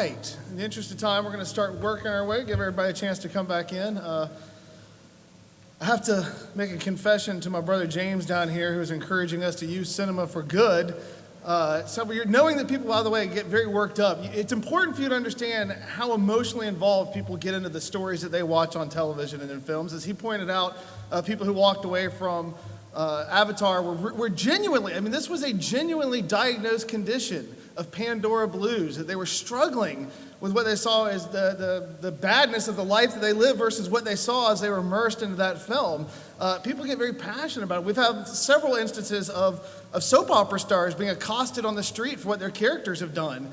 right. In the interest of time, we're going to start working our way, give everybody a chance to come back in. I have to make a confession to my brother James down here, who's encouraging us to use cinema for good. So you're knowing that people, by the way, get very worked up. It's important for you to understand how emotionally involved people get into the stories that they watch on television and in films. As he pointed out, people who walked away from Avatar were genuinely, I mean, this was a genuinely diagnosed condition of Pandora blues, that they were struggling with what they saw as the badness of the life that they live versus what they saw as they were immersed into that film. People get very passionate about it. We've had several instances of soap opera stars being accosted on the street for what their characters have done.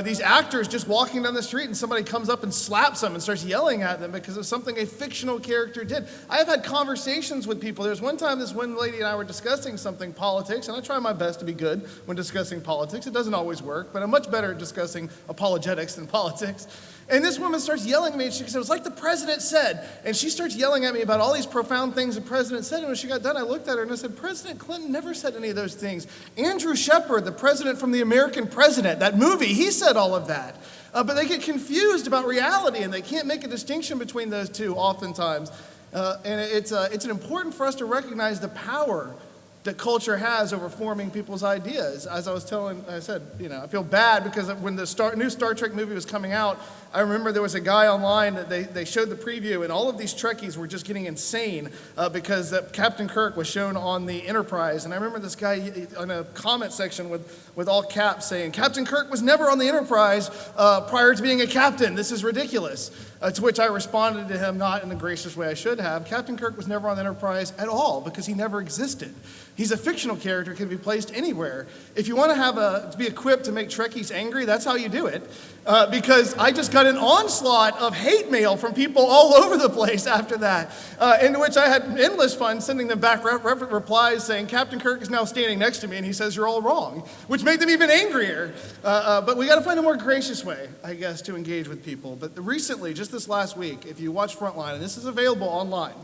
These actors just walking down the street and somebody comes up and slaps them and starts yelling at them because of something a fictional character did. I have had conversations with people. There was one time this one lady and I were discussing something, politics, and I try my best to be good when discussing politics. It doesn't always work, but I'm much better at discussing apologetics than politics. And this woman starts yelling at me, and she said, "It was like the president said." And she starts yelling at me about all these profound things the president said. And when she got done, I looked at her and I said, "President Clinton never said any of those things. Andrew Shepard, the president from The American President, that movie, he said all of that." But they get confused about reality, and they can't make a distinction between those two oftentimes. And it's important for us to recognize the power that culture has over forming people's ideas. As I said, I feel bad because when the new Star Trek movie was coming out, I remember there was a guy online that they showed the preview, and all of these Trekkies were just getting insane because Captain Kirk was shown on the Enterprise. And I remember this guy in a comment section with all caps saying, "Captain Kirk was never on the Enterprise prior to being a captain. This is ridiculous." To which I responded to him, not in the gracious way I should have. Captain Kirk was never on the Enterprise at all because he never existed. He's a fictional character, can be placed anywhere. If you want to be equipped to make Trekkies angry, that's how you do it. Because I just got an onslaught of hate mail from people all over the place after that, in which I had endless fun sending them back replies saying, "Captain Kirk is now standing next to me and he says you're all wrong," which made them even angrier. But we got to find a more gracious way, I guess, to engage with people. But recently, just this last week, if you watch Frontline, and this is available online,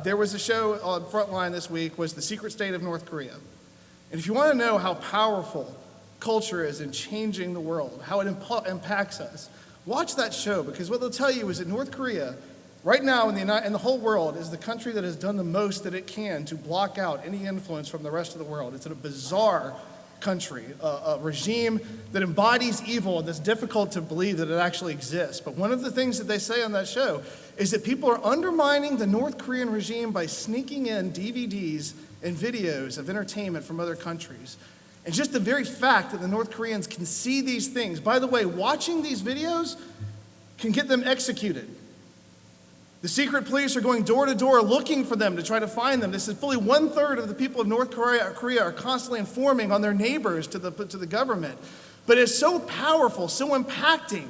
there was a show on Frontline this week, was The Secret State of North Korea. And if you want to know how powerful culture is in changing the world, how it impacts us, watch that show, because what they'll tell you is that North Korea, right now in the whole world, is the country that has done the most that it can to block out any influence from the rest of the world. It's a bizarre country, a regime that embodies evil, and it's difficult to believe that it actually exists. But one of the things that they say on that show is that people are undermining the North Korean regime by sneaking in DVDs and videos of entertainment from other countries. And just the very fact that the North Koreans can see these things, by the way, watching these videos can get them executed. The secret police are going door to door looking for them to try to find them. This is fully 1/3 of the people of North Korea are constantly informing on their neighbors to the government. But it's so powerful, so impacting,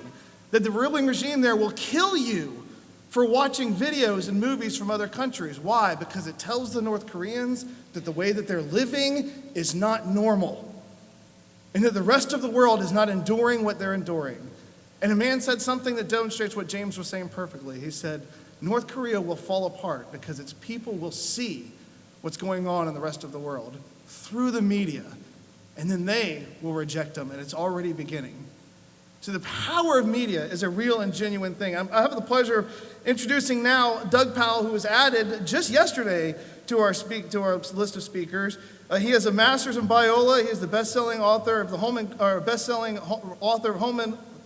that the ruling regime there will kill you for watching videos and movies from other countries. Why? Because it tells the North Koreans that the way that they're living is not normal, and that the rest of the world is not enduring what they're enduring. And a man said something that demonstrates what James was saying perfectly. He said, North Korea will fall apart because its people will see what's going on in the rest of the world through the media, and then they will reject them, and it's already beginning. So the power of media is a real and genuine thing. I have the pleasure of introducing now Doug Powell, who was added just yesterday to our list of speakers. He has a master's in Biola. He is the best-selling author of Holman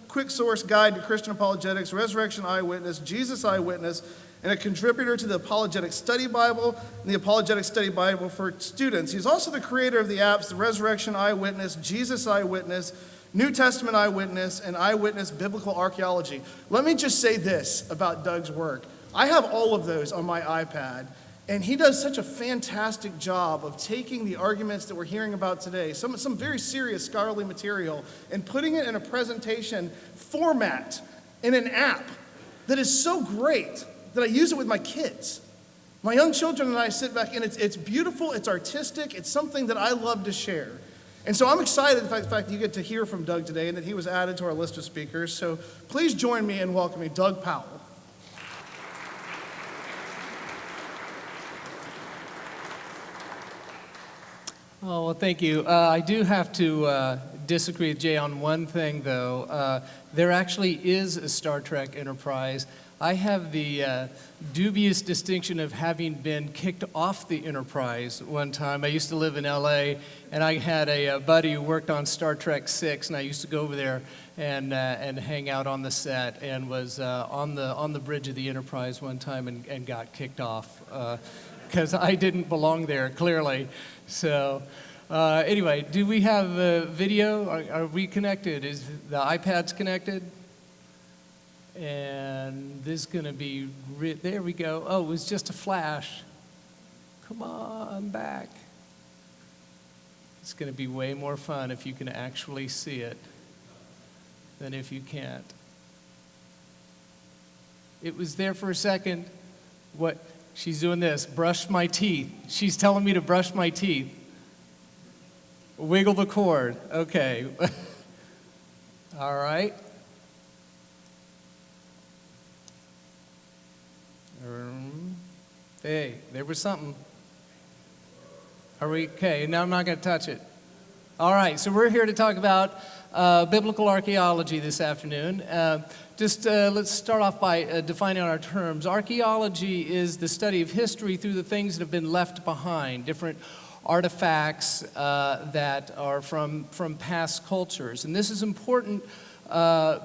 Quick Source Guide to Christian Apologetics, Resurrection Eyewitness, Jesus Eyewitness, and a contributor to the Apologetic Study Bible and the Apologetic Study Bible for students. He's also the creator of the apps, the Resurrection Eyewitness, Jesus Eyewitness, New Testament Eyewitness, and Eyewitness Biblical Archaeology. Let me just say this about Doug's work. I have all of those on my iPad, and he does such a fantastic job of taking the arguments that we're hearing about today, some very serious scholarly material, and putting it in a presentation format in an app that is so great that I use it with my kids. My young children and I sit back, and it's beautiful, it's artistic, it's something that I love to share. And so I'm excited, the fact that you get to hear from Doug today and that he was added to our list of speakers. So please join me in welcoming Doug Powell. Oh, well, thank you. I do have to disagree with Jay on one thing, though. There actually is a Star Trek Enterprise. I have the dubious distinction of having been kicked off the Enterprise one time. I used to live in LA, and I had a buddy who worked on Star Trek 6, and I used to go over there and hang out on the set, and was on the bridge of the Enterprise one time and got kicked off because I didn't belong there, clearly. So anyway, do we have video? Are we connected? Is the iPad's connected? And this is going to be, there we go. Oh, it was just a flash. Come on back. It's going to be way more fun if you can actually see it than if you can't. It was there for a second. What? She's doing this. Brush my teeth. She's telling me to brush my teeth. Wiggle the cord. Okay. All right. Hey, there was something. Are we okay? Now I'm not going to touch it. All right, so we're here to talk about biblical archaeology this afternoon. Let's start off by defining our terms. Archaeology is the study of history through the things that have been left behind, different artifacts that are from past cultures. And this is important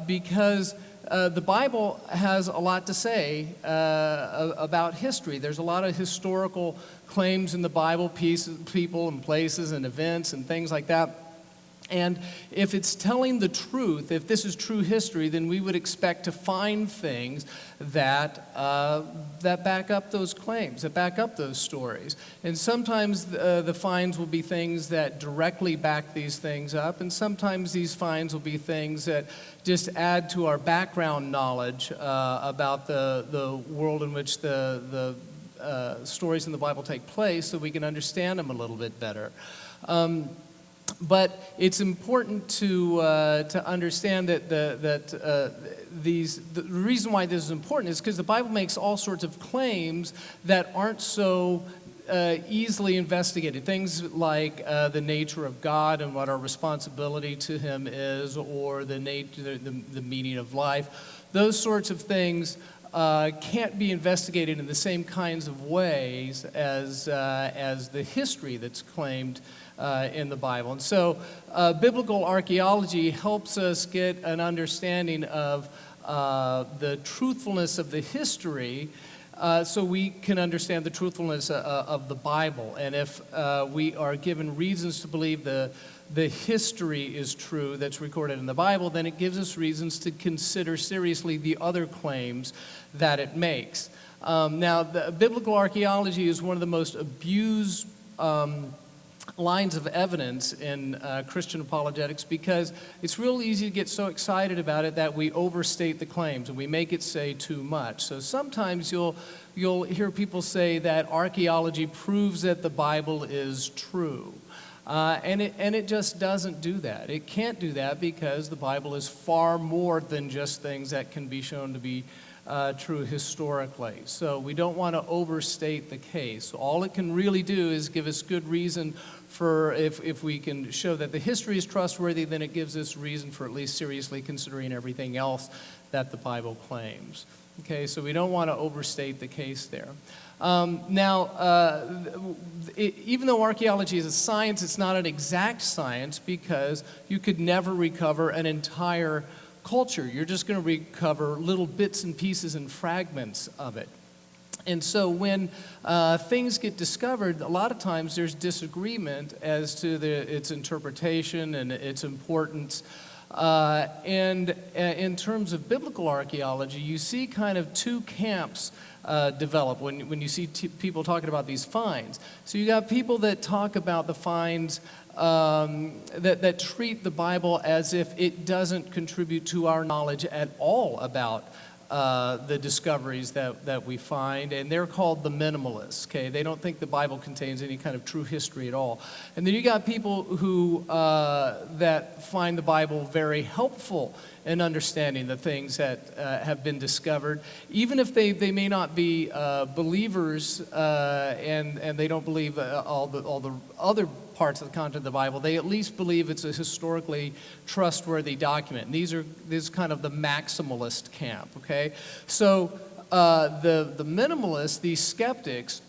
because the Bible has a lot to say about history. There's a lot of historical claims in the Bible, people and places and events and things like that. And if it's telling the truth, if this is true history, then we would expect to find things that back up those claims, that back up those stories. And sometimes the finds will be things that directly back these things up, and sometimes these finds will be things that just add to our background knowledge about the world in which the stories in the Bible take place, so we can understand them a little bit better. But it's important to understand that the reason why this is important is because the Bible makes all sorts of claims that aren't so easily investigated. Things like the nature of God and what our responsibility to Him is, or the meaning of life. Those sorts of things can't be investigated in the same kinds of ways as the history that's claimed in the Bible. And so biblical archaeology helps us get an understanding of the truthfulness of the history so we can understand the truthfulness of the Bible. And if we are given reasons to believe the history is true that's recorded in the Bible, then it gives us reasons to consider seriously the other claims that it makes. Now, the biblical archaeology is one of the most abused lines of evidence in Christian apologetics because it's real easy to get so excited about it that we overstate the claims and we make it say too much. So sometimes you'll hear people say that archaeology proves that the Bible is true. And it just doesn't do that. It can't do that because the Bible is far more than just things that can be shown to be true historically. So we don't want to overstate the case. All it can really do is give us good reason for, if we can show that the history is trustworthy, then it gives us reason for at least seriously considering everything else that the Bible claims. Okay, so we don't want to overstate the case there. Even though archaeology is a science, it's not an exact science because you could never recover an entire culture. You're just going to recover little bits and pieces and fragments of it. And so when things get discovered, a lot of times there's disagreement as to its interpretation and its importance. And in terms of biblical archaeology, you see kind of two camps develop when you see people talking about these finds. So you got people that talk about the finds that treat the Bible as if it doesn't contribute to our knowledge at all about the discoveries that we find, and they're called the minimalists. Okay, they don't think the Bible contains any kind of true history at all. And then you got people who that find the Bible very helpful in understanding the things that have been discovered, even if they may not be believers and they don't believe all the other parts of the content of the Bible, they at least believe it's a historically trustworthy document. And this is kind of the maximalist camp, okay? So the minimalists, these skeptics,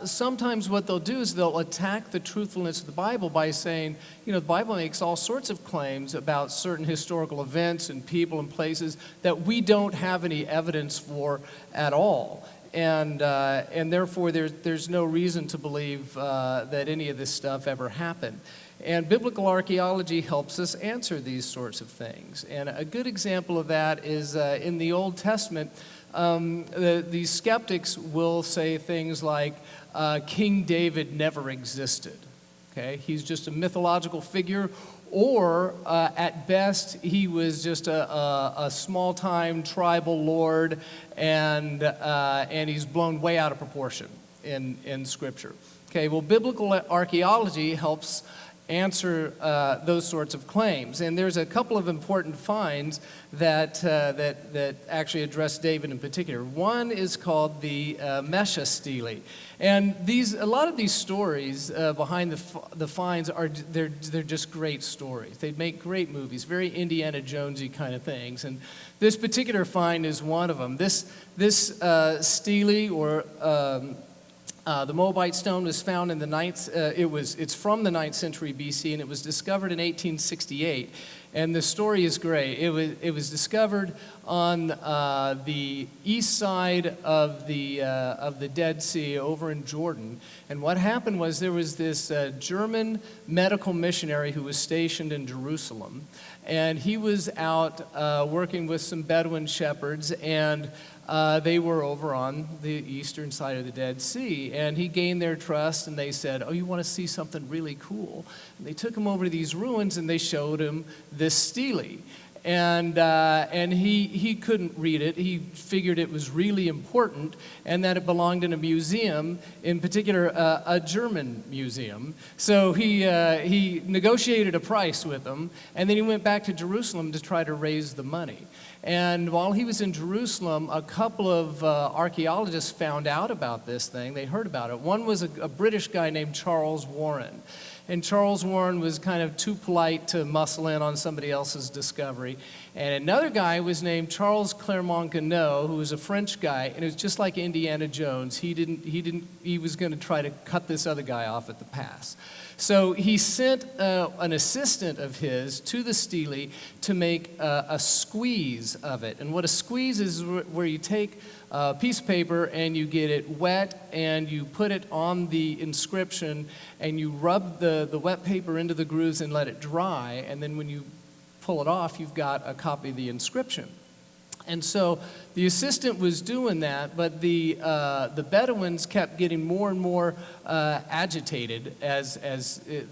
sometimes what they'll do is they'll attack the truthfulness of the Bible by saying, the Bible makes all sorts of claims about certain historical events and people and places that we don't have any evidence for at all. And therefore, there's no reason to believe that any of this stuff ever happened. And biblical archaeology helps us answer these sorts of things. And a good example of that is in the Old Testament. These skeptics will say things like, King David never existed. Okay, he's just a mythological figure, or at best, he was just a small-time tribal lord, and he's blown way out of proportion in Scripture. Okay, well, biblical archaeology helps answer those sorts of claims. And there's a couple of important finds that actually address David in particular. One is called the Mesha stele. And a lot of these stories behind the finds they're just great stories. They make great movies, very Indiana Jonesy kind of things. And this particular find is one of them. This stele, or the Moabite stone, was found in the it's from the 9th century BC, and it was discovered in 1868. And the story is great. It was discovered on the east side of the Dead Sea over in Jordan. And what happened was there was this German medical missionary who was stationed in Jerusalem, and he was out working with some Bedouin shepherds, and they were over on the eastern side of the Dead Sea, and he gained their trust, and they said, "Oh, you want to see something really cool?" And they took him over to these ruins, and they showed him this stele. And he couldn't read it. He figured it was really important and that it belonged in a museum, in particular a German museum. So he negotiated a price with them, and then he went back to Jerusalem to try to raise the money. And while he was in Jerusalem, a couple of archaeologists found out about this thing. They heard about it. One was a British guy named Charles Warren. And Charles Warren was kind of too polite to muscle in on somebody else's discovery. And another guy was named Charles Clermont-Ganneau, who was a French guy, and it was just like Indiana Jones. He was going to try to cut this other guy off at the pass. So he sent an assistant of his to the stele to make a squeeze of it. And what a squeeze is where you take a piece of paper and you get it wet and you put it on the inscription and you rub the wet paper into the grooves and let it dry. And then when you pull it off, you've got a copy of the inscription. And so the assistant was doing that, but the Bedouins kept getting more and more agitated as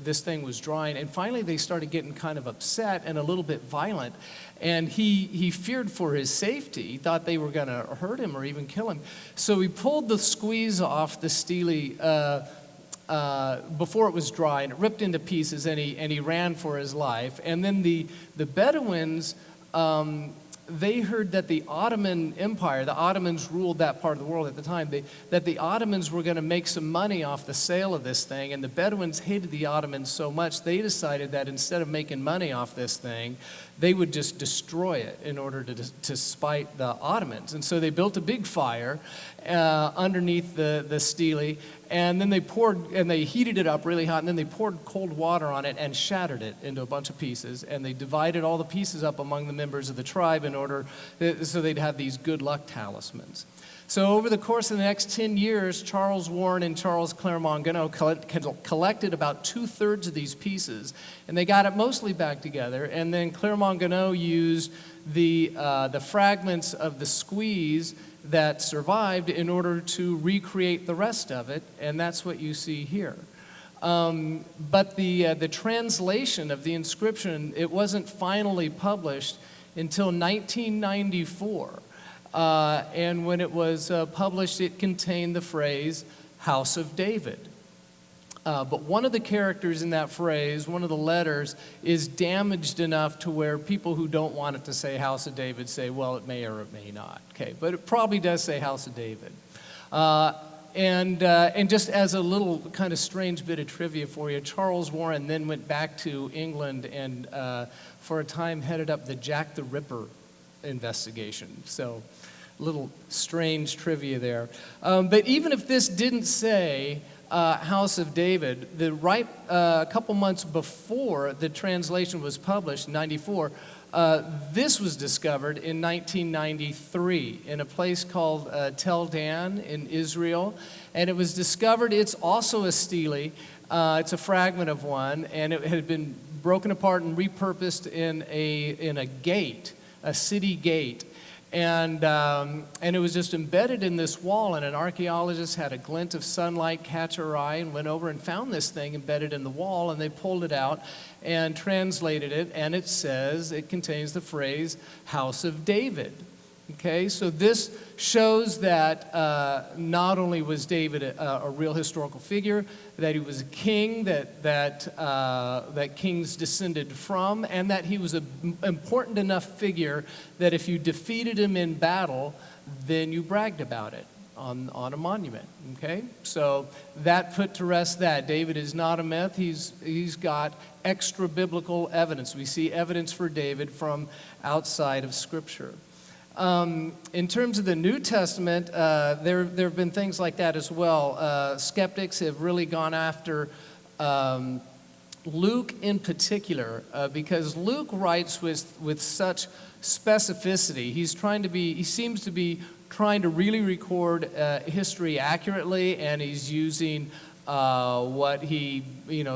this thing was drying. And finally, they started getting kind of upset and a little bit violent. And he feared for his safety. He thought they were going to hurt him or even kill him. So he pulled the squeeze off the stele before it was dry, and it ripped into pieces, and he ran for his life. And then the Bedouins, they heard that the Ottoman Empire, the Ottomans ruled that part of the world at the time, that the Ottomans were going to make some money off the sale of this thing, and the Bedouins hated the Ottomans so much, they decided that instead of making money off this thing, they would just destroy it in order to spite the Ottomans. And so they built a big fire underneath the stele, and then they heated it up really hot, and then they poured cold water on it and shattered it into a bunch of pieces, and they divided all the pieces up among the members of the tribe in order so they'd have these good luck talismans. So over the course of the next 10 years, Charles Warren and Charles Clermont-Ganneau collected about 2/3 of these pieces, and they got it mostly back together. And then Clermont-Ganneau used the fragments of the squeeze that survived in order to recreate the rest of it, and that's what you see here. But the translation of the inscription, it wasn't finally published until 1994. And when it was published, it contained the phrase, House of David. But one of the characters in that phrase, one of the letters, is damaged enough to where people who don't want it to say House of David say, well, it may or it may not. Okay, but it probably does say House of David. And just as a little kind of strange bit of trivia for you, Charles Warren then went back to England and for a time headed up the Jack the Ripper investigation. So little strange trivia there. But even if this didn't say House of David, a couple months before the translation was published, in 94, this was discovered in 1993 in a place called Tel Dan in Israel. And it was discovered, it's also a stele, it's a fragment of one, and it had been broken apart and repurposed in a gate, a city gate. And it was just embedded in this wall, and an archaeologist had a glint of sunlight catch her eye and went over and found this thing embedded in the wall, and they pulled it out and translated it, and it contains the phrase House of David. Okay, so this shows that not only was David a real historical figure, that he was a king that kings descended from, and that he was an important enough figure that if you defeated him in battle, then you bragged about it on a monument. Okay, so that put to rest that David is not a myth. He's got extra biblical evidence. We see evidence for David from outside of Scripture. In terms of the New Testament, there have been things like that as well. Skeptics have really gone after Luke in particular, because Luke writes with such specificity. He seems to be trying to really record history accurately, and he's using what he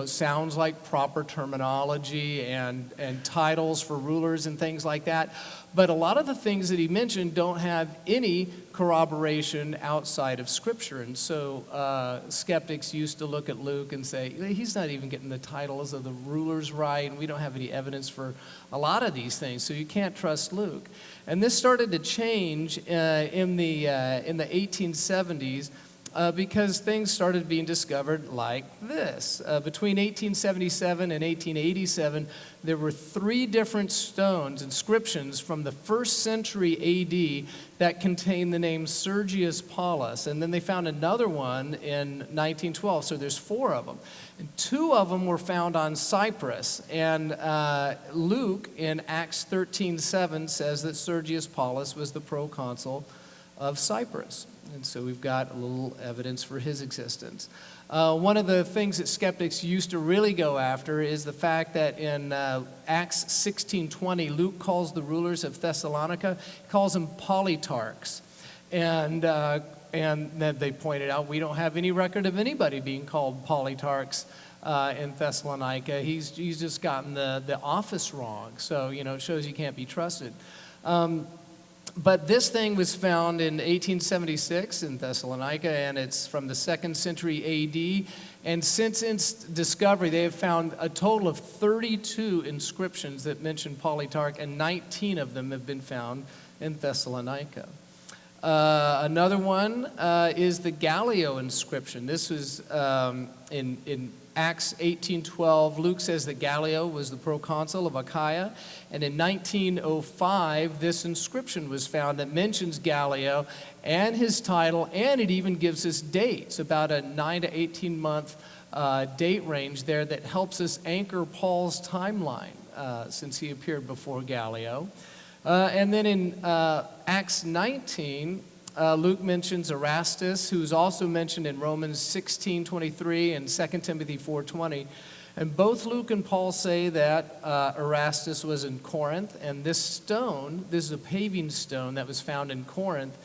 sounds like proper terminology and titles for rulers and things like that. But a lot of the things that he mentioned don't have any corroboration outside of Scripture. And so skeptics used to look at Luke and say, he's not even getting the titles of the rulers right, and we don't have any evidence for a lot of these things, so you can't trust Luke. And this started to change in the 1870s. Because things started being discovered like this. Between 1877 and 1887, there were 3 different stones, inscriptions from the 1st century AD that contained the name Sergius Paulus. And then they found another one in 1912, so there's 4 of them. And 2 of them were found on Cyprus. And Luke in Acts 13:7 says that Sergius Paulus was the proconsul of Cyprus. And so we've got a little evidence for his existence. One of the things that skeptics used to really go after is the fact that in Acts 16:20, Luke calls the rulers of Thessalonica, he calls them polytarchs. And then they pointed out, we don't have any record of anybody being called polytarchs in Thessalonica. He's just gotten the office wrong. So, it shows you can't be trusted. But this thing was found in 1876 in Thessalonica, and it's from the 2nd century AD. And since its discovery, they have found a total of 32 inscriptions that mention Polytarch, and 19 of them have been found in Thessalonica. Another one is the Gallio inscription. This was in Acts 18:12. Luke says that Gallio was the proconsul of Achaia, and in 1905 this inscription was found that mentions Gallio and his title, and it even gives us dates, about a 9 to 18 month date range there that helps us anchor Paul's timeline since he appeared before Gallio. And then in Acts 19, Luke mentions Erastus, who's also mentioned in Romans 16:23 and 2 Timothy 4:20. And both Luke and Paul say that Erastus was in Corinth, and this is a paving stone that was found in Corinth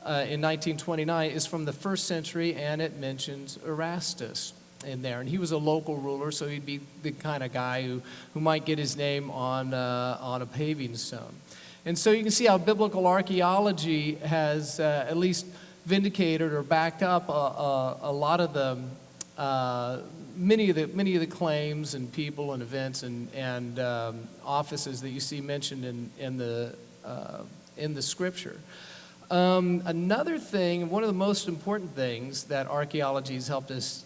in 1929, is from the 1st century, and it mentions Erastus in there. And he was a local ruler, so he'd be the kind of guy who might get his name on a paving stone. And so you can see how biblical archaeology has at least vindicated or backed up a lot of the many of the claims and people and events and offices that you see mentioned in the Scripture. Another thing, one of the most important things that archaeology has helped us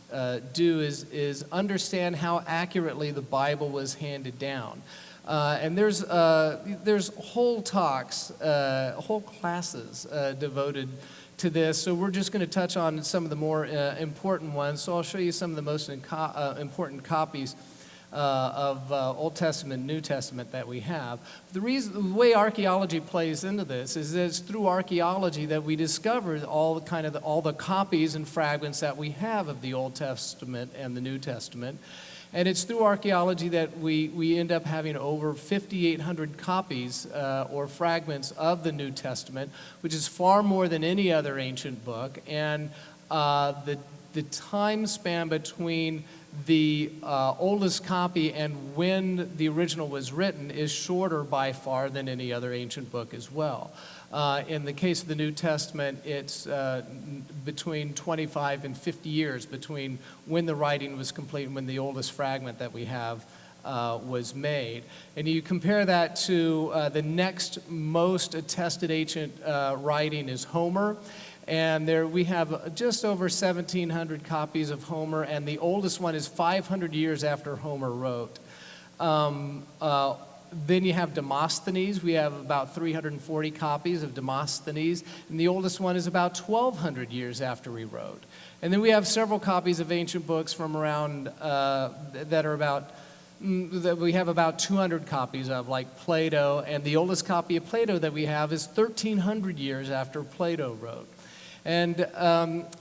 do is understand how accurately the Bible was handed down. And there's whole talks, whole classes devoted to this, so we're just going to touch on some of the more important ones. So I'll show you some of the most important copies of Old Testament, New Testament that we have. The way archaeology plays into this is that it's through archaeology that we discover all the copies and fragments that we have of the Old Testament and the New Testament. And it's through archaeology that we end up having over 5,800 copies or fragments of the New Testament, which is far more than any other ancient book. And the time span between the oldest copy and when the original was written is shorter by far than any other ancient book as well. In the case of the New Testament, it's between 25 and 50 years between when the writing was complete and when the oldest fragment that we have was made. And you compare that to the next most attested ancient writing is Homer. And there we have just over 1,700 copies of Homer, and the oldest one is 500 years after Homer wrote. Then you have Demosthenes. We have about 340 copies of Demosthenes, and the oldest one is about 1,200 years after he wrote. And then we have several copies of ancient books from around that we have about 200 copies of, like Plato, and the oldest copy of Plato that we have is 1,300 years after Plato wrote. And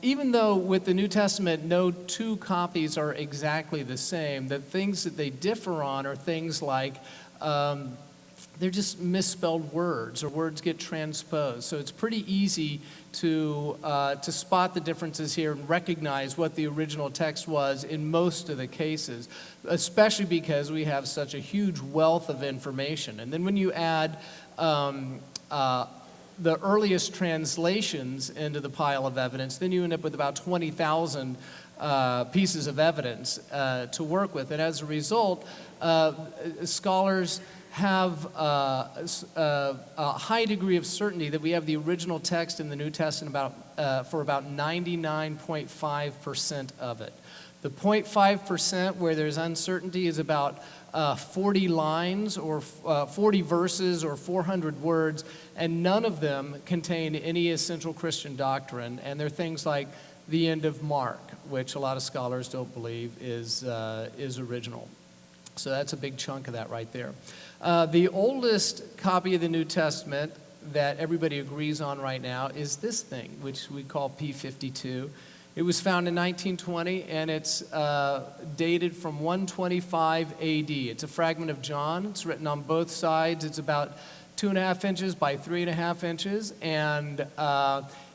even though with the New Testament no two copies are exactly the same, the things that they differ on are things like they're just misspelled words, or words get transposed. So it's pretty easy to spot the differences here and recognize what the original text was in most of the cases, especially because we have such a huge wealth of information. And then when you add the earliest translations into the pile of evidence, then you end up with about 20,000 pieces of evidence to work with. And as a result, scholars have a high degree of certainty that we have the original text in the New Testament for about 99.5% of it. The 0.5% where there's uncertainty is about 40 lines or 40 verses or 400 words, and none of them contain any essential Christian doctrine. And they're things like the end of Mark, which a lot of scholars don't believe is original. So that's a big chunk of that right there. The oldest copy of the New Testament that everybody agrees on right now is this thing, which we call P52. It was found in 1920, and it's dated from 125 AD. It's a fragment of John. It's written on both sides. It's about 2.5 inches by 3.5 inches. And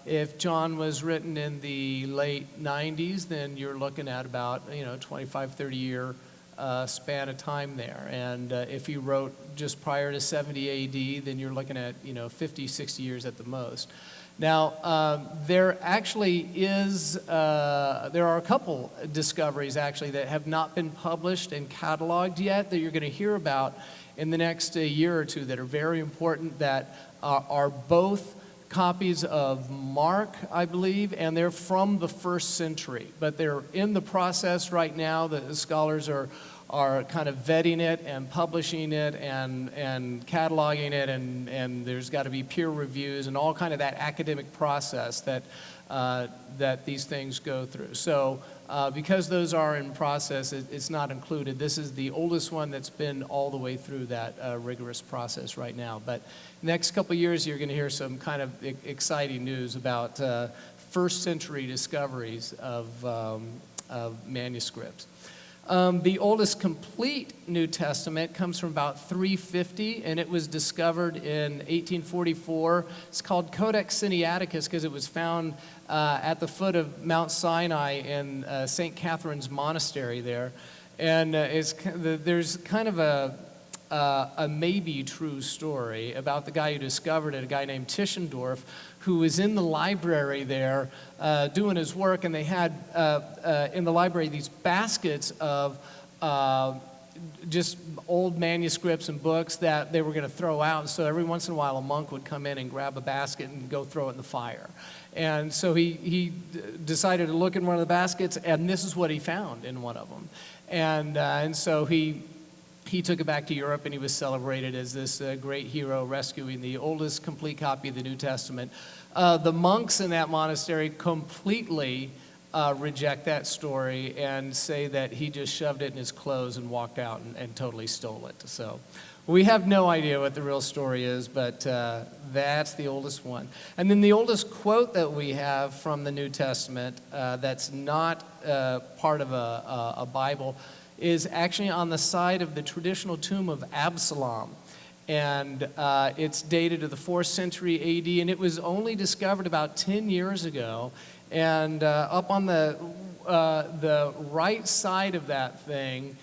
if John was written in the late 90s, then you're looking at about 25, 30 year span of time there. And if he wrote just prior to 70 AD, then you're looking at 50, 60 years at the most. Now, there actually is, there are a couple discoveries actually that have not been published and cataloged yet that you're going to hear about in the next year or two that are very important, that are both copies of Mark, I believe, and they're from the 1st century. But they're in the process right now. The scholars are kind of vetting it and publishing it and cataloging it, and there's got to be peer reviews and all kind of that academic process that these things go through. So because those are in process, it's not included. This is the oldest one that's been all the way through that rigorous process right now. But next couple years, you're going to hear some kind of exciting news about 1st century discoveries of manuscripts. The oldest complete New Testament comes from about 350, and it was discovered in 1844. It's called Codex Sinaiticus because it was found at the foot of Mount Sinai in St. Catherine's Monastery there. And there's kind of a maybe true story about the guy who discovered it, a guy named Tischendorf, who was in the library there doing his work, and they had in the library these baskets of just old manuscripts and books that they were going to throw out. And so every once in a while a monk would come in and grab a basket and go throw it in the fire. And so he decided to look in one of the baskets, and this is what he found in one of them. And so he took it back to Europe, and he was celebrated as this great hero rescuing the oldest complete copy of the New Testament. The monks in that monastery completely reject that story and say that he just shoved it in his clothes and walked out and totally stole it. So we have no idea what the real story is, but that's the oldest one. And then the oldest quote that we have from the New Testament that's not part of a Bible is actually on the side of the traditional tomb of Absalom. And it's dated to the 4th century AD, and it was only discovered about 10 years ago. And up on the right side of that thing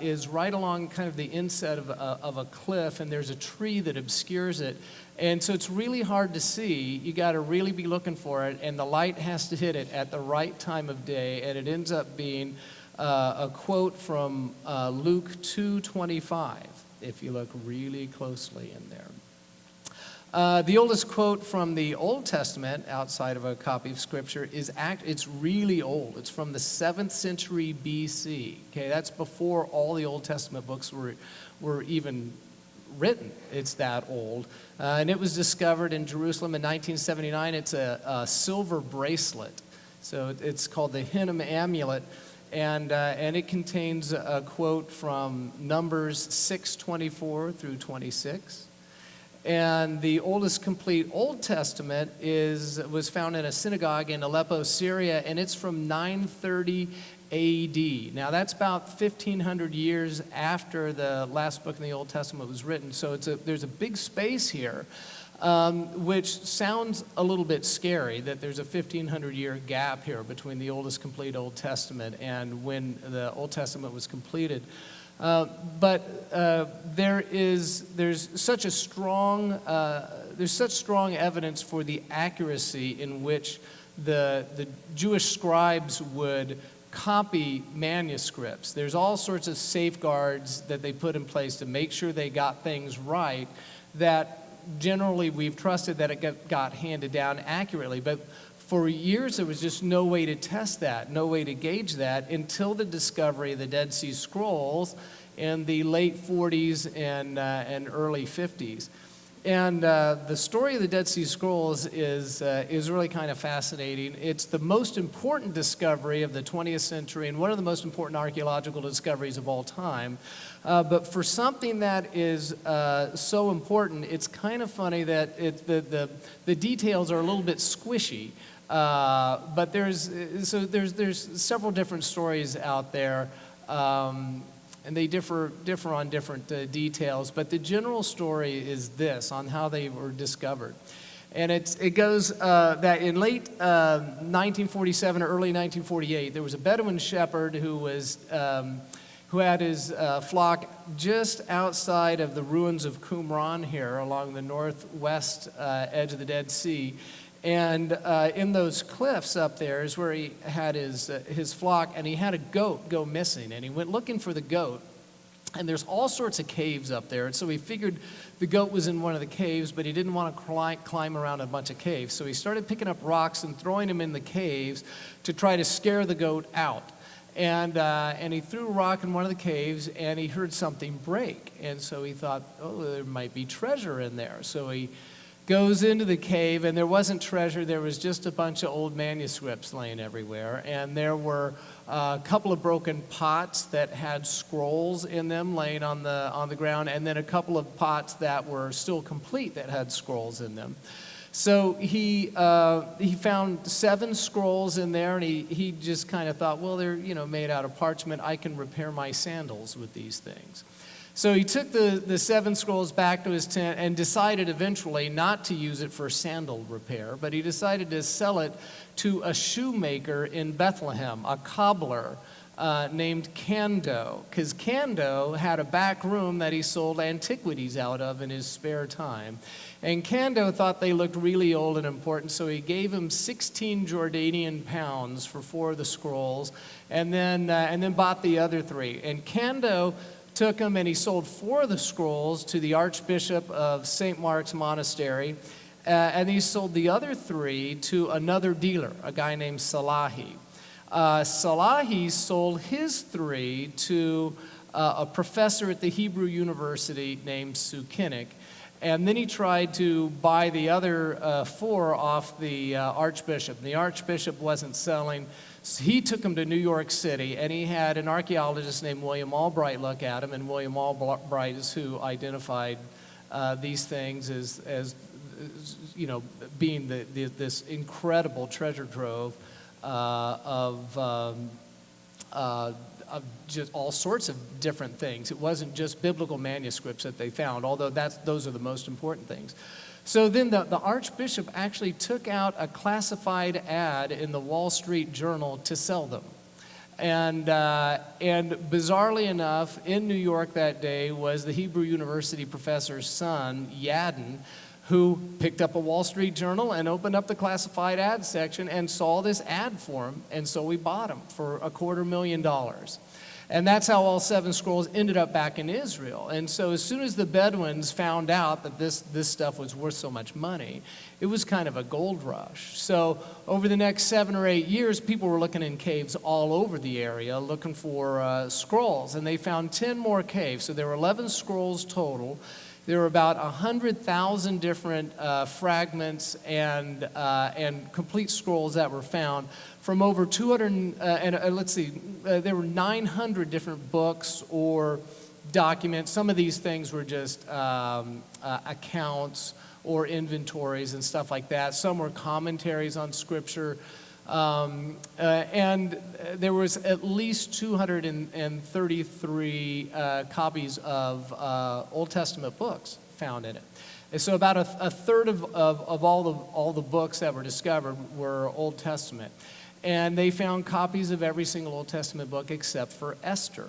is right along kind of the inset of a cliff, and there's a tree that obscures it. And so it's really hard to see. You got to really be looking for it, and the light has to hit it at the right time of day, and it ends up being a quote from Luke 2:25, if you look really closely in there. The oldest quote from the Old Testament, outside of a copy of Scripture, it's really old. It's from the 7th century BC. Okay, that's before all the Old Testament books were even written. It's that old. And it was discovered in Jerusalem in 1979. It's a silver bracelet. So it's called the Hinnom amulet. And it contains a quote from Numbers 6:24 through 26. And the oldest complete Old Testament was found in a synagogue in Aleppo, Syria, and it's from 930 AD. Now that's about 1,500 years after the last book in the Old Testament was written. So there's a big space here, which sounds a little bit scary that there's a 1,500-year gap here between the oldest complete Old Testament and when the Old Testament was completed. But there's such strong evidence for the accuracy in which the Jewish scribes would copy manuscripts. There's all sorts of safeguards that they put in place to make sure they got things right, that generally we've trusted that it got handed down accurately. But for years there was just no way to test that, no way to gauge that, until the discovery of the Dead Sea Scrolls in the late 40s and early 50s. And the story of the Dead Sea Scrolls is really kind of fascinating. It's the most important discovery of the 20th century and one of the most important archaeological discoveries of all time. But for something that is so important, it's kind of funny that the details are a little bit squishy. But there's several different stories out there. And they differ on different details, but the general story is this on how they were discovered. And it goes that in late 1947 or early 1948, there was a Bedouin shepherd who had his flock just outside of the ruins of Qumran here along the northwest edge of the Dead Sea. And in those cliffs up there is where he had his flock, and he had a goat go missing. And he went looking for the goat, and there's all sorts of caves up there. And so he figured the goat was in one of the caves, but he didn't want to climb around a bunch of caves. So he started picking up rocks and throwing them in the caves to try to scare the goat out. And he threw a rock in one of the caves, and he heard something break. And so he thought, oh, there might be treasure in there. So he goes into the cave, and there wasn't treasure. There was just a bunch of old manuscripts laying everywhere. And there were a couple of broken pots that had scrolls in them laying on the ground, and then a couple of pots that were still complete that had scrolls in them. So he found 7 scrolls in there, and he just kind of thought, well, they're made out of parchment. I can repair my sandals with these things. So he took the 7 scrolls back to his tent and decided eventually not to use it for sandal repair, but he decided to sell it to a shoemaker in Bethlehem, a cobbler named Kando, because Kando had a back room that he sold antiquities out of in his spare time. And Kando thought they looked really old and important, so he gave him 16 Jordanian pounds for 4 of the scrolls, and then bought the other 3. And Kando took them and he sold 4 of the scrolls to the Archbishop of St. Mark's Monastery, and he sold the other 3 to another dealer, a guy named Salahi. Salahi sold his 3 to a professor at the Hebrew University named Sukinnik, And then he tried to buy the other 4 off the archbishop. And the archbishop wasn't selling. So he took them to New York City, and he had an archaeologist named William Albright look at them. And William Albright is who identified these things as you know, being this incredible treasure trove of just all sorts of different things. It wasn't just biblical manuscripts that they found, although those are the most important things. So then the archbishop actually took out a classified ad in the Wall Street Journal to sell them. And bizarrely enough, in New York that day was the Hebrew University professor's son, Yadin, who picked up a Wall Street Journal and opened up the classified ad section and saw this ad for him, and so we bought them for $250,000. And that's how all 7 scrolls ended up back in Israel. And so as soon as the Bedouins found out that this stuff was worth so much money, it was kind of a gold rush. So over the next 7 or 8 years, people were looking in caves all over the area looking for scrolls, and they found 10 more caves. So there were 11 scrolls total. There were about 100,000 different fragments and complete scrolls that were found from over 200, there were 900 different books or documents. Some of these things were just accounts or inventories and stuff like that. Some were commentaries on Scripture. And there was at least 233 copies of Old Testament books found in it. And so about a third of all the books that were discovered were Old Testament. And they found copies of every single Old Testament book except for Esther.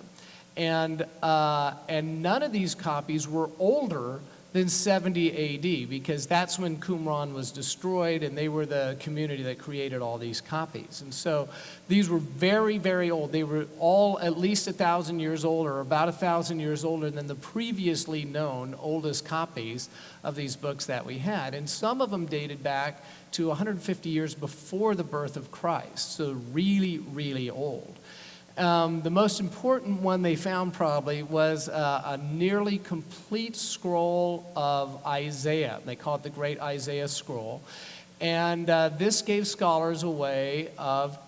And none of these copies were older than 70 AD, because that's when Qumran was destroyed, and they were the community that created all these copies. And so these were very, very old. They were all at least 1,000 years old, or about 1,000 years older than the previously known oldest copies of these books that we had. And some of them dated back to 150 years before the birth of Christ, so really, really old. The most important one they found probably was a nearly complete scroll of Isaiah. They call it the Great Isaiah Scroll. And this gave scholars a way of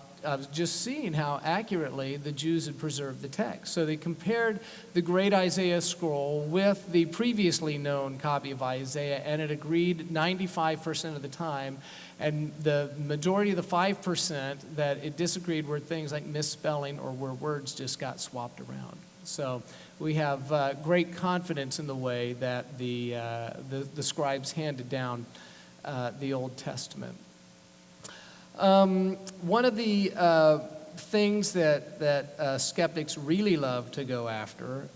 just seeing how accurately the Jews had preserved the text. So they compared the Great Isaiah Scroll with the previously known copy of Isaiah, and it agreed 95% of the time. And the majority of the 5% that it disagreed were things like misspelling or where words just got swapped around. So we have great confidence in the way that the scribes handed down the Old Testament. One of the things that skeptics really love to go after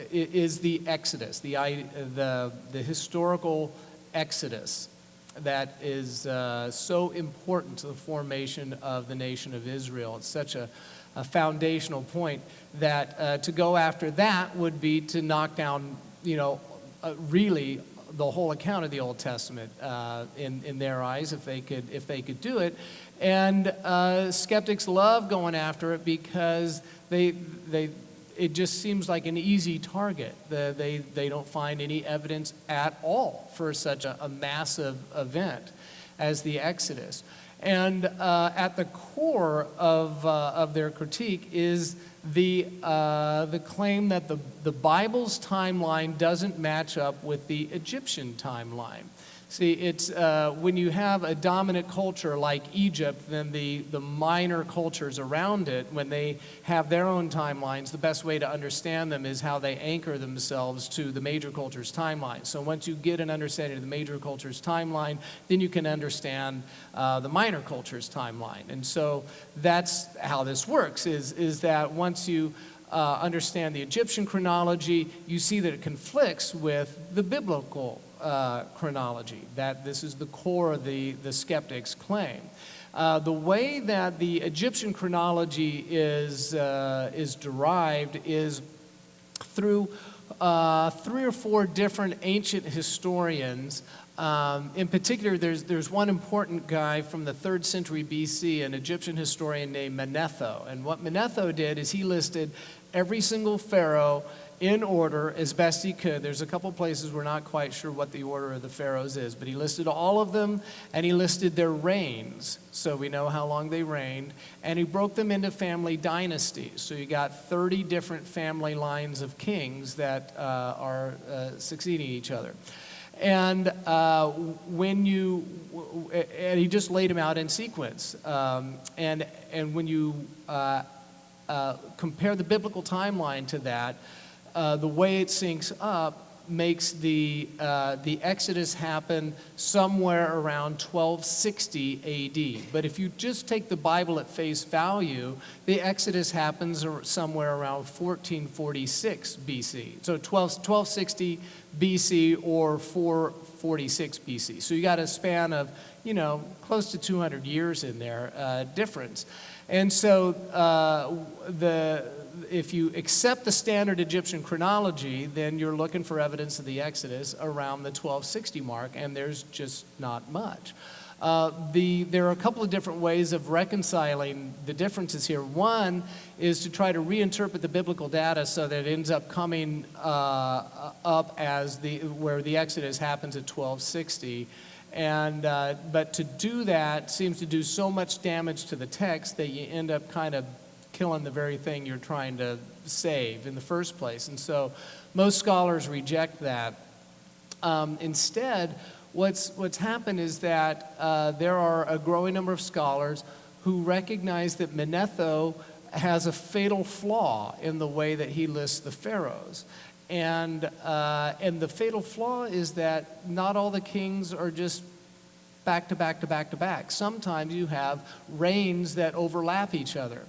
is the Exodus, the historical Exodus that is so important to the formation of the nation of Israel. It's such a foundational point that to go after that would be to knock down, really the whole account of the Old Testament in their eyes, if they could do it. And skeptics love going after it because it just seems like an easy target. They don't find any evidence at all for such a massive event as the Exodus. And at the core of their critique is the claim that the Bible's timeline doesn't match up with the Egyptian timeline. See, it's when you have a dominant culture like Egypt, then the minor cultures around it, when they have their own timelines, the best way to understand them is how they anchor themselves to the major culture's timeline. So once you get an understanding of the major culture's timeline, then you can understand the minor culture's timeline. And so that's how this works, is that once you understand the Egyptian chronology, you see that it conflicts with the biblical chronology, that this is the core of the skeptics' claim. The way that the Egyptian chronology is derived is through 3 or 4 different ancient historians. In particular, there's one important guy from the 3rd century BC, an Egyptian historian named Manetho. And what Manetho did is he listed every single pharaoh in order as best he could. There's a couple places we're not quite sure what the order of the pharaohs is, but he listed all of them, and he listed their reigns, so we know how long they reigned, and he broke them into family dynasties. So you got 30 different family lines of kings that are succeeding each other. And and he just laid them out in sequence. And when you compare the biblical timeline to that, the way it syncs up makes the Exodus happen somewhere around 1260 AD. But if you just take the Bible at face value, the Exodus happens somewhere around 1446 BC. So 1260 BC or 446 BC. So you got a span of, close to 200 years in there difference. And so if you accept the standard Egyptian chronology, then you're looking for evidence of the Exodus around the 1260 mark, and there's just not much. There are a couple of different ways of reconciling the differences here. One is to try to reinterpret the biblical data so that it ends up coming up as where the Exodus happens at 1260. But to do that seems to do so much damage to the text that you end up kind of killing the very thing you're trying to save in the first place. And so most scholars reject that. Instead, what's happened is that there are a growing number of scholars who recognize that Manetho has a fatal flaw in the way that he lists the pharaohs. And the fatal flaw is that not all the kings are just back to back to back to back. Sometimes you have reigns that overlap each other.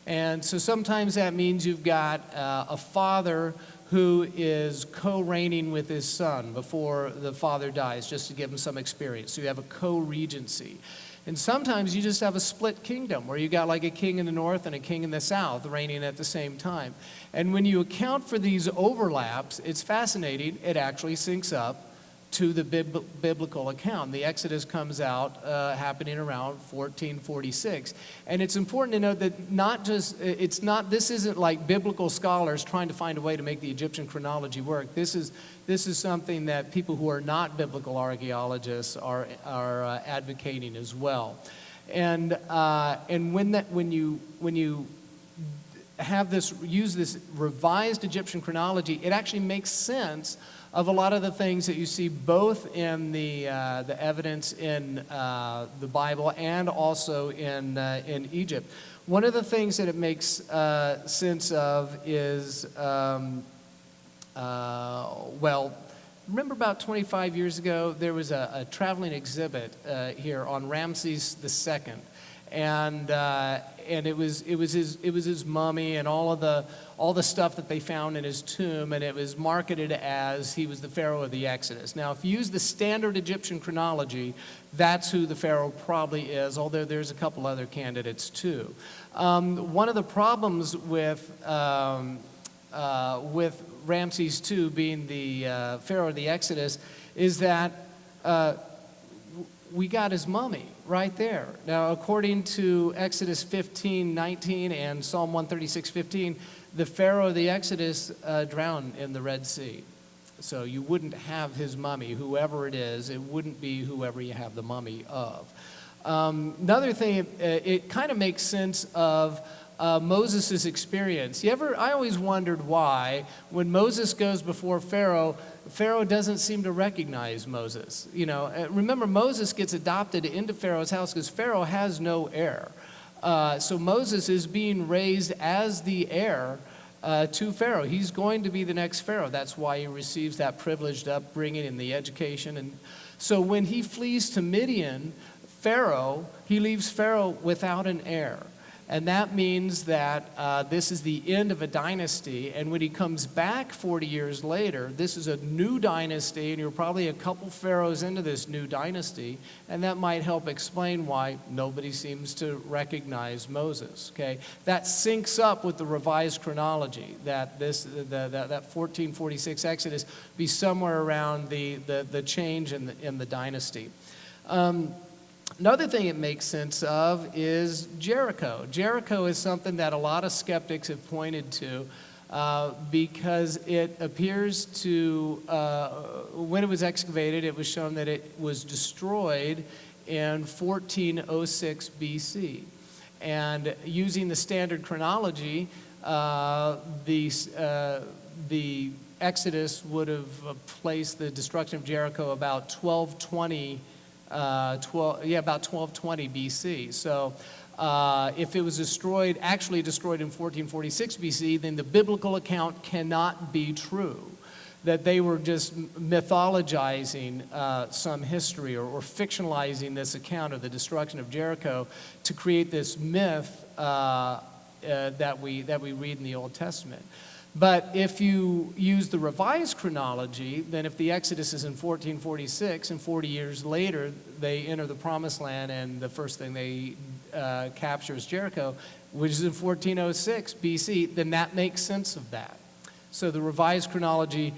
And so sometimes that means you've got a father who is co-reigning with his son before the father dies, just to give him some experience. So you have a co-regency. And sometimes you just have a split kingdom where you got like a king in the north and a king in the south reigning at the same time. And when you account for these overlaps, it's fascinating. It actually syncs up to the biblical account. The Exodus comes out happening around 1446. And it's important to note that this isn't like biblical scholars trying to find a way to make the Egyptian chronology work. This is something that people who are not biblical archaeologists are advocating as well. And when you have use this revised Egyptian chronology, it actually makes sense of a lot of the things that you see both in the evidence in the Bible and also in Egypt. One of the things that it makes sense of is, remember about 25 years ago, there was a traveling exhibit here on Ramses II. And it was his mummy and all the stuff that they found in his tomb, and it was marketed as he was the pharaoh of the Exodus. Now, if you use the standard Egyptian chronology, that's who the pharaoh probably is, although there's a couple other candidates too. One of the problems with Ramses II being the pharaoh of the Exodus is that we got his mummy right there. Now, according to Exodus 15:19 and Psalm 136:15, the Pharaoh of the Exodus drowned in the Red Sea. So you wouldn't have his mummy, whoever it is. It wouldn't be whoever you have the mummy of. Another thing, it kind of makes sense of Moses' experience. I always wondered why, when Moses goes before Pharaoh, Pharaoh doesn't seem to recognize Moses. Remember, Moses gets adopted into Pharaoh's house because Pharaoh has no heir. So Moses is being raised as the heir to Pharaoh. He's going to be the next Pharaoh. That's why he receives that privileged upbringing and the education. And so when he flees to Midian, he leaves Pharaoh without an heir. And that means that this is the end of a dynasty. And when he comes back 40 years later, this is a new dynasty, and you're probably a couple pharaohs into this new dynasty. And that might help explain why nobody seems to recognize Moses. Okay, that syncs up with the revised chronology that that 1446 Exodus be somewhere around the change in the dynasty. Another thing it makes sense of is Jericho. Jericho is something that a lot of skeptics have pointed to because it appears to, when it was excavated, it was shown that it was destroyed in 1406 BC. And using the standard chronology, the Exodus would have placed the destruction of Jericho about 1220 BC. So if it was actually destroyed in 1446 BC, then the biblical account cannot be true. That they were just mythologizing some history or fictionalizing this account of the destruction of Jericho to create this myth that we read in the Old Testament. But if you use the revised chronology, then if the Exodus is in 1446 and 40 years later they enter the Promised Land and the first thing they capture is Jericho, which is in 1406 BC, then that makes sense of that. So the revised chronology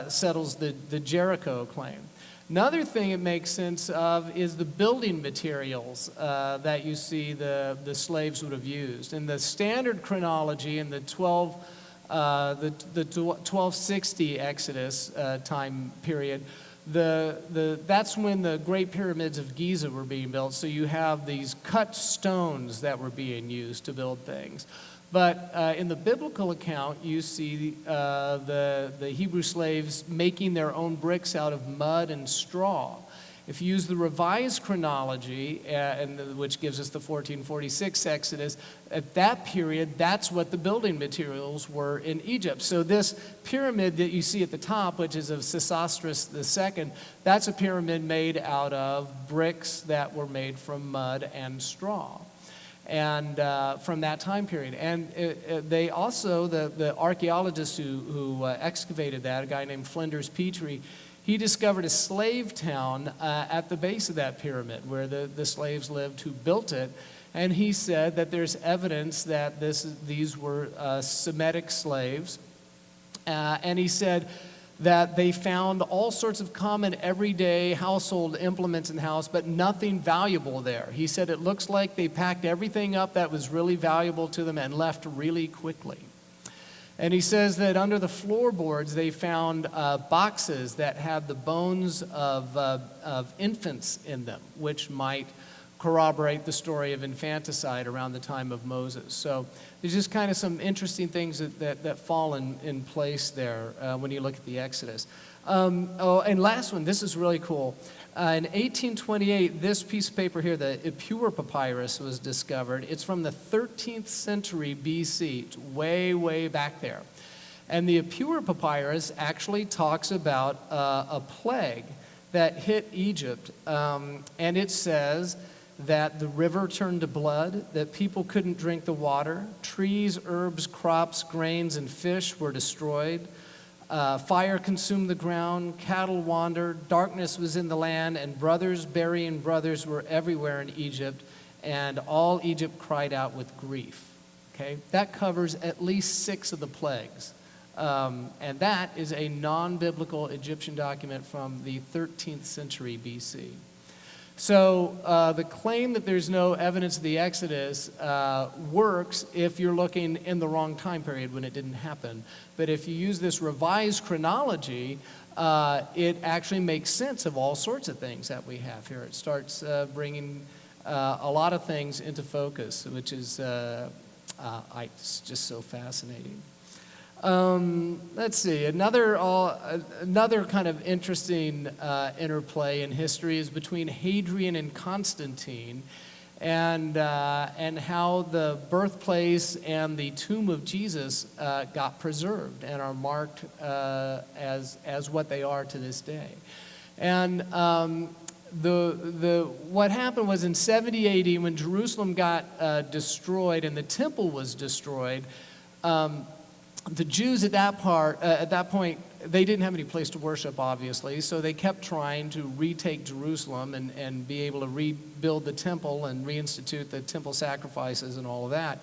settles the Jericho claim. Another thing it makes sense of is the building materials that you see the slaves would have used. In the standard chronology in the 1260 Exodus time period, that's when the Great Pyramids of Giza were being built. So you have these cut stones that were being used to build things. But in the biblical account, you see the Hebrew slaves making their own bricks out of mud and straw. If you use the revised chronology, which gives us the 1446 Exodus, at that period, that's what the building materials were in Egypt. So this pyramid that you see at the top, which is of Sesostris II, that's a pyramid made out of bricks that were made from mud and straw. And from that time period. And they also, the archaeologist who excavated that, a guy named Flinders Petrie, he discovered a slave town at the base of that pyramid where the slaves lived who built it. And he said that there's evidence that these were Semitic slaves. And he said that they found all sorts of common everyday household implements in the house, but nothing valuable there. He said it looks like they packed everything up that was really valuable to them and left really quickly. And he says that under the floorboards they found boxes that had the bones of infants in them, which might corroborate the story of infanticide around the time of Moses. So there's just kind of some interesting things that fall in place there when you look at the Exodus. And last one, this is really cool. In 1828, this piece of paper here, the Ipuwer papyrus, was discovered. It's from the 13th century BC. It's way, way back there. And the Ipuwer papyrus actually talks about a plague that hit Egypt. And it says that the river turned to blood, that people couldn't drink the water, trees, herbs, crops, grains, and fish were destroyed. Fire consumed the ground, cattle wandered, darkness was in the land, and brothers burying brothers were everywhere in Egypt, and all Egypt cried out with grief. Okay, that covers at least 6 of the plagues. And that is a non-biblical Egyptian document from the 13th century BC. So the claim that there's no evidence of the Exodus works if you're looking in the wrong time period when it didn't happen. But if you use this revised chronology, it actually makes sense of all sorts of things that we have here. It starts bringing a lot of things into focus, which is it's just so fascinating. Let's see, another kind of interesting interplay in history is between Hadrian and Constantine, and how the birthplace and the tomb of Jesus got preserved and are marked as what they are to this day. And what happened was in 70 AD when Jerusalem got destroyed and the temple was destroyed. The Jews at that point, they didn't have any place to worship, obviously, so they kept trying to retake Jerusalem and be able to rebuild the temple and reinstitute the temple sacrifices and all of that.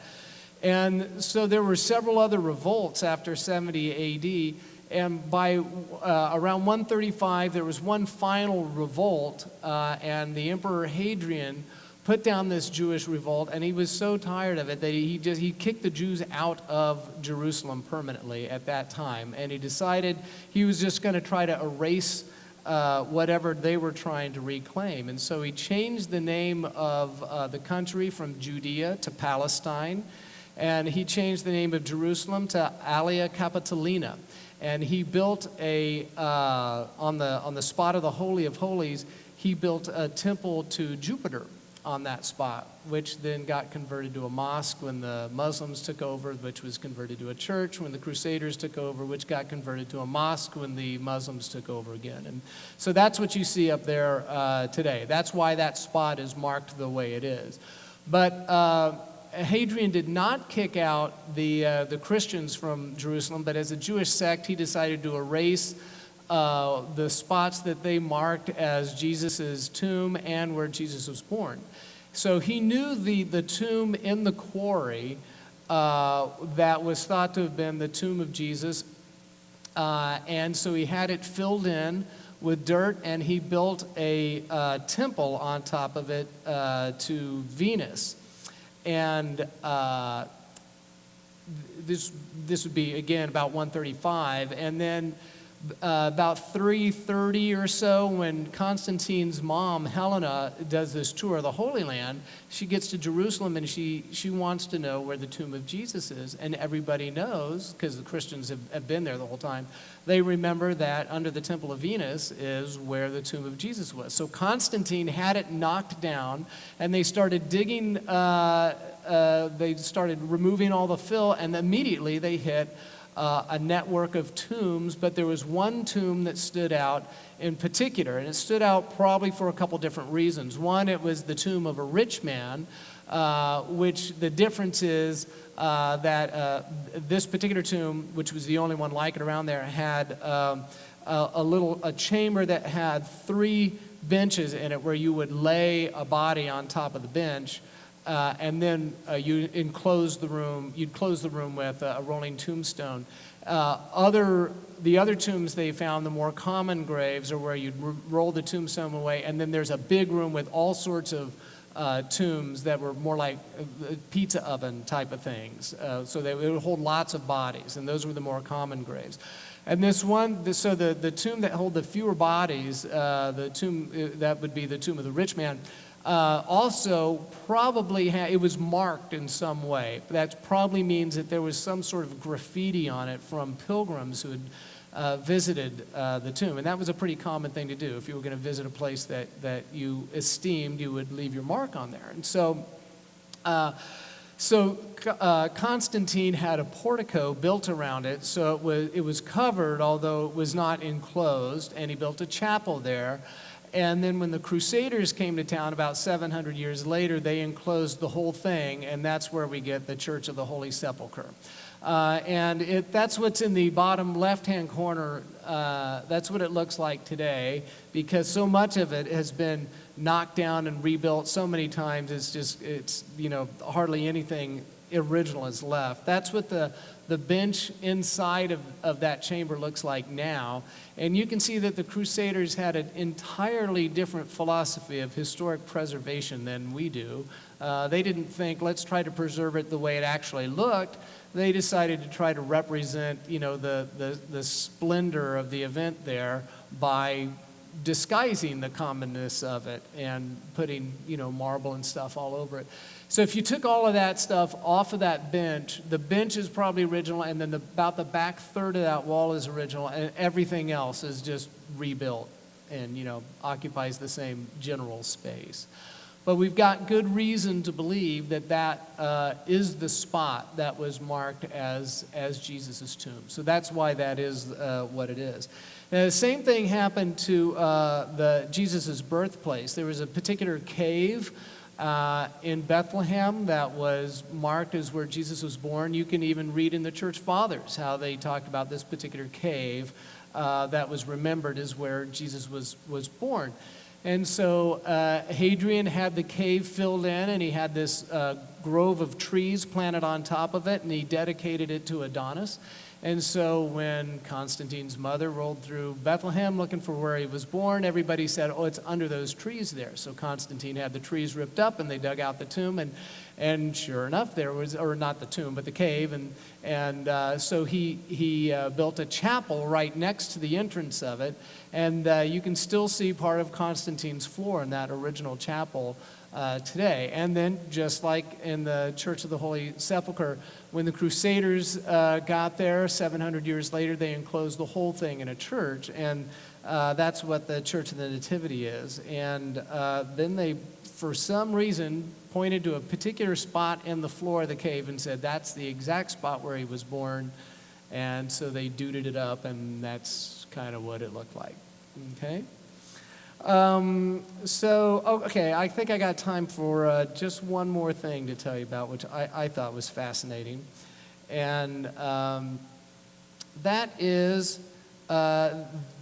And so there were several other revolts after 70 AD, and by around 135, there was one final revolt, and the Emperor Hadrian put down this Jewish revolt, and he was so tired of it that he kicked the Jews out of Jerusalem permanently at that time, and he decided he was just going to try to erase whatever they were trying to reclaim. And so he changed the name of the country from Judea to Palestine, and he changed the name of Jerusalem to Alia Capitolina. And he built on the spot of the Holy of Holies, he built a temple to Jupiter on that spot, which then got converted to a mosque when the Muslims took over, which was converted to a church when the Crusaders took over, which got converted to a mosque when the Muslims took over again. And so that's what you see up there today. That's why that spot is marked the way it is. But Hadrian did not kick out the Christians from Jerusalem, but as a Jewish sect, he decided to erase the spots that they marked as Jesus' tomb and where Jesus was born. So he knew the tomb in the quarry that was thought to have been the tomb of Jesus, and so he had it filled in with dirt, and he built a temple on top of it to Venus. And this would be, again, about 135. And then about 330 or so, when Constantine's mom, Helena, does this tour of the Holy Land, she gets to Jerusalem and she wants to know where the tomb of Jesus is. And everybody knows, because the Christians have been there the whole time, they remember that under the Temple of Venus is where the tomb of Jesus was. So Constantine had it knocked down, and they started digging, they started removing all the fill, and immediately they hit a network of tombs, but there was one tomb that stood out in particular, and it stood out probably for a couple different reasons. One, it was the tomb of a rich man, which the difference is that this particular tomb, which was the only one like it around there, had a chamber that had 3 benches in it where you would lay a body on top of the bench. And then you'd close the room with a rolling tombstone. The other tombs they found, the more common graves, are where you'd roll the tombstone away, and then there's a big room with all sorts of tombs that were more like pizza oven type of things. So they would hold lots of bodies, and those were the more common graves. And this one, so the tomb that held the fewer bodies, the tomb that would be the tomb of the rich man, also probably it was marked in some way. That probably means that there was some sort of graffiti on it from pilgrims who had visited the tomb. And that was a pretty common thing to do. If you were going to visit a place that you esteemed, you would leave your mark on there. And so Constantine had a portico built around it, so it was covered, although it was not enclosed, and he built a chapel there. And then when the Crusaders came to town about 700 years later, they enclosed the whole thing, and that's where we get the Church of the Holy Sepulchre. And that's what's in the bottom left-hand corner. That's what it looks like today, because so much of it has been knocked down and rebuilt so many times, it's hardly anything original is left. That's what the bench inside of that chamber looks like now. And you can see that the Crusaders had an entirely different philosophy of historic preservation than we do. They didn't think, let's try to preserve it the way it actually looked. They decided to try to represent, the splendor of the event there by disguising the commonness of it and putting, marble and stuff all over it. So if you took all of that stuff off of that bench, the bench is probably original, and then about the back third of that wall is original, and everything else is just rebuilt and, occupies the same general space. But we've got good reason to believe that is the spot that was marked as Jesus' tomb. So that's why that is what it is. Now, the same thing happened to Jesus' birthplace. There was a particular cave in Bethlehem that was marked as where Jesus was born. You can even read in the Church Fathers how they talked about this particular cave that was remembered as where Jesus was born. And so Hadrian had the cave filled in, and he had this grove of trees planted on top of it, and he dedicated it to Adonis. And so when Constantine's mother rolled through Bethlehem looking for where he was born, everybody said, oh, it's under those trees there. So Constantine had the trees ripped up, and they dug out the tomb, and sure enough, there was, or not the tomb, but the cave, and so he built a chapel right next to the entrance of it, and you can still see part of Constantine's floor in that original chapel today. And then, just like in the Church of the Holy Sepulchre, when the Crusaders got there 700 years later, they enclosed the whole thing in a church, and that's what the Church of the Nativity is. And then they, for some reason, pointed to a particular spot in the floor of the cave and said, that's the exact spot where he was born. And so they duded it up, and that's kind of what it looked like. Okay? Okay, I think I got time for just one more thing to tell you about, which I thought was fascinating. And that is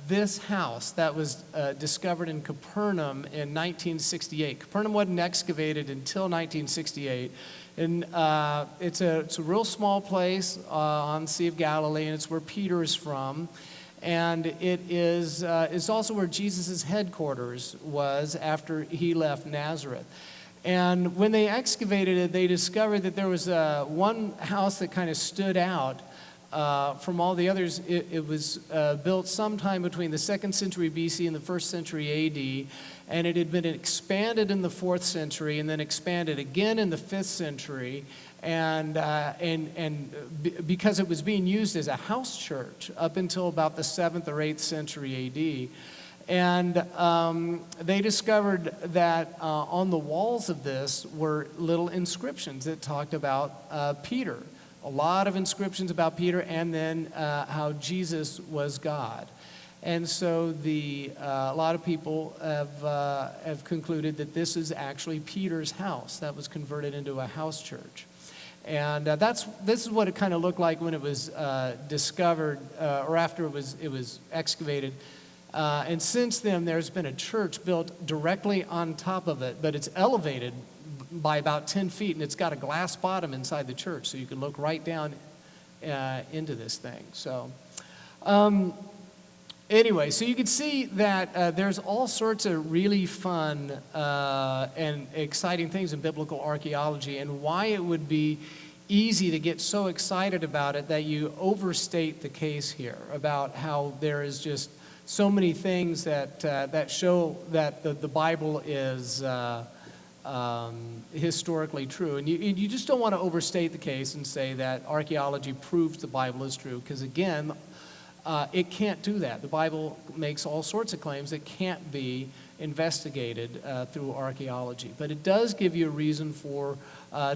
this house that was discovered in Capernaum in 1968. Capernaum wasn't excavated until 1968. And it's a real small place on the Sea of Galilee, and it's where Peter is from. And it is also where Jesus' headquarters was after he left Nazareth. And when they excavated it, they discovered that there was one house that kind of stood out from all the others. It was built sometime between the 2nd century BC and the 1st century AD, and it had been expanded in the 4th century and then expanded again in the 5th century. And because it was being used as a house church up until about the 7th or 8th century AD. And they discovered that on the walls of this were little inscriptions that talked about Peter. A lot of inscriptions about Peter, and then how Jesus was God. And so a lot of people have concluded that this is actually Peter's house that was converted into a house church. And this is what it kind of looked like when it was discovered, or after it was excavated. And since then, there's been a church built directly on top of it, but it's elevated by about 10 feet, and it's got a glass bottom inside the church, so you can look right down into this thing. So anyway, so you can see that there's all sorts of really fun and exciting things in biblical archaeology, and why it would be easy to get so excited about it that you overstate the case here about how there is just so many things that show that the Bible is historically true. And you just don't want to overstate the case and say that archaeology proves the Bible is true, because again, it can't do that. The Bible makes all sorts of claims that can't be investigated through archaeology. But it does give you a reason for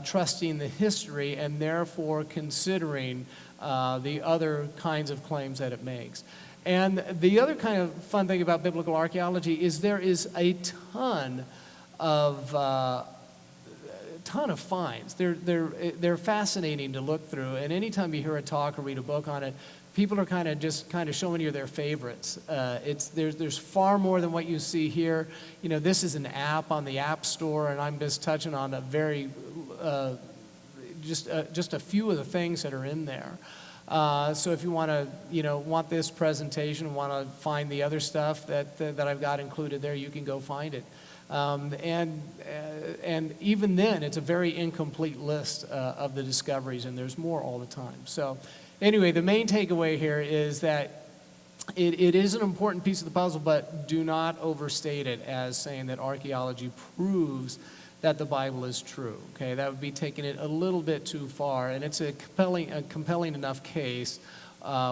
trusting the history and therefore considering the other kinds of claims that it makes. And the other kind of fun thing about biblical archaeology is there is a ton of finds. They're fascinating to look through, and anytime you hear a talk or read a book on it, people are kind of showing you their favorites. There's far more than what you see here. You know, this is an app on the App Store, and I'm just touching on a very just a few of the things that are in there. So if you want to, want this presentation, want to find the other stuff that I've got included there, you can go find it. And even then, it's a very incomplete list of the discoveries, and there's more all the time. So anyway, the main takeaway here is that it is an important piece of the puzzle, but do not overstate it as saying that archaeology proves that the Bible is true. Okay, that would be taking it a little bit too far, and it's a compelling enough case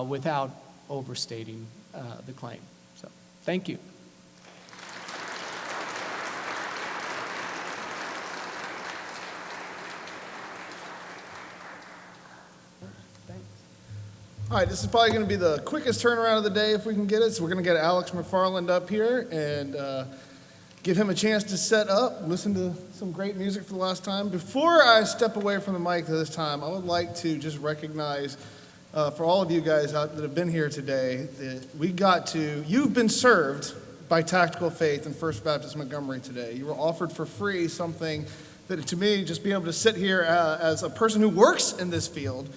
without overstating the claim. So, thank you. All right, this is probably going to be the quickest turnaround of the day if we can get it. So we're going to get Alex McFarland up here and give him a chance to set up, listen to some great music for the last time. Before I step away from the mic this time, I would like to just recognize for all of you guys out that have been here today that you've been served by tactical faith in First Baptist Montgomery today. You were offered for free something that, to me, just being able to sit here as a person who works in this field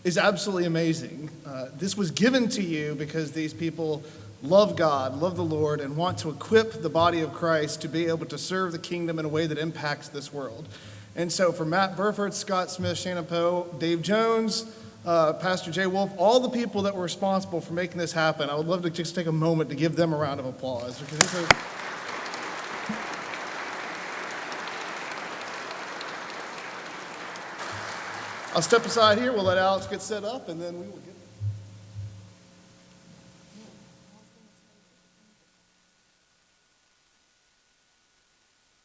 is absolutely amazing. This was given to you because these people love God, love the Lord, and want to equip the body of Christ to be able to serve the kingdom in a way that impacts this world. And so for Matt Burford, Scott Smith, Shannon Poe, Dave Jones, Pastor Jay Wolf, all the people that were responsible for making this happen, I would love to just take a moment to give them a round of applause. Because it's I'll step aside here, we'll let Alex get set up, and then we will get